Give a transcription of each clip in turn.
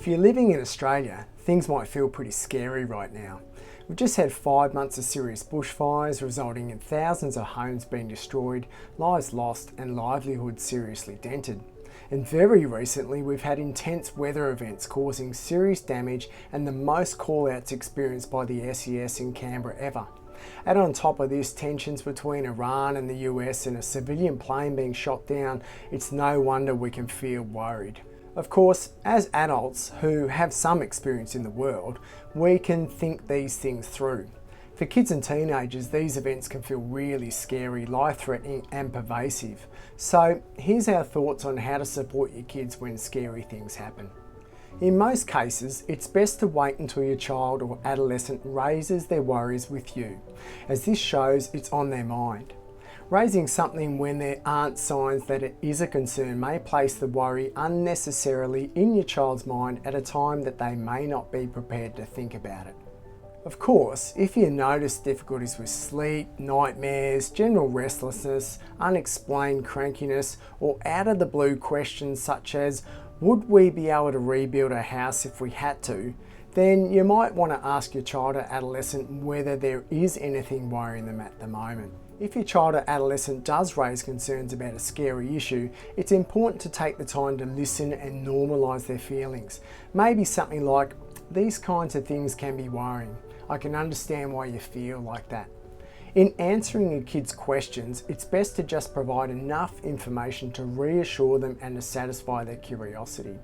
If you're living in Australia, things might feel pretty scary right now. We've just had 5 months of serious bushfires resulting in thousands of homes being destroyed, lives lost and livelihoods seriously dented. And very recently we've had intense weather events causing serious damage and the most call-outs experienced by the SES in Canberra ever. Add on top of this tensions between Iran and the US and a civilian plane being shot down, it's no wonder we can feel worried. Of course, as adults who have some experience in the world, we can think these things through. For kids and teenagers, these events can feel really scary, life-threatening and pervasive. So here's our thoughts on how to support your kids when scary things happen. In most cases, it's best to wait until your child or adolescent raises their worries with you, as this shows it's on their mind. Raising something when there aren't signs that it is a concern may place the worry unnecessarily in your child's mind at a time that they may not be prepared to think about it. Of course, if you notice difficulties with sleep, nightmares, general restlessness, unexplained crankiness, or out of the blue questions such as, would we be able to rebuild a house if we had to, then you might want to ask your child or adolescent whether there is anything worrying them at the moment. If your child or adolescent does raise concerns about a scary issue, it's important to take the time to listen and normalise their feelings. Maybe something like, these kinds of things can be worrying. I can understand why you feel like that. In answering your kids' questions, it's best to just provide enough information to reassure them and to satisfy their curiosity.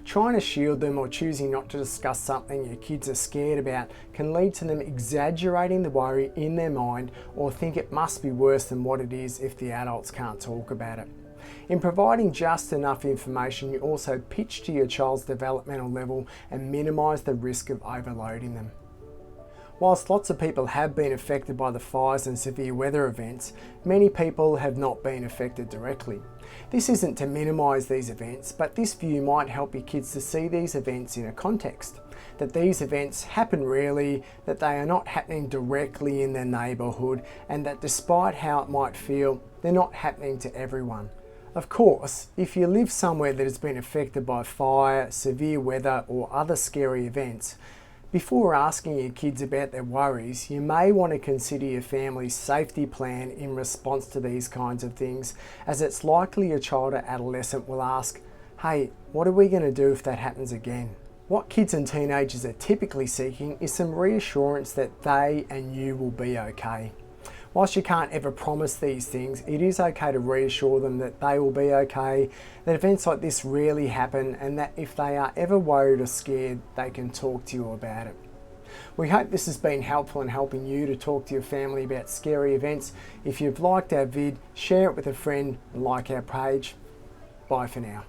Trying to shield them or choosing not to discuss something your kids are scared about can lead to them exaggerating the worry in their mind or think it must be worse than what it is if the adults can't talk about it. In providing just enough information, you also pitch to your child's developmental level and minimise the risk of overloading them. Whilst lots of people have been affected by the fires and severe weather events, many people have not been affected directly. This isn't to minimise these events, but this view might help your kids to see these events in a context. That these events happen rarely, that they are not happening directly in their neighbourhood, and that despite how it might feel, they're not happening to everyone. Of course, if you live somewhere that has been affected by fire, severe weather or other scary events, before asking your kids about their worries, you may want to consider your family's safety plan in response to these kinds of things, as it's likely your child or adolescent will ask, hey, what are we going to do if that happens again? What kids and teenagers are typically seeking is some reassurance that they and you will be okay. Whilst you can't ever promise these things, it is okay to reassure them that they will be okay, that events like this rarely happen, and that if they are ever worried or scared, they can talk to you about it. We hope this has been helpful in helping you to talk to your family about scary events. If you've liked our vid, share it with a friend and like our page. Bye for now.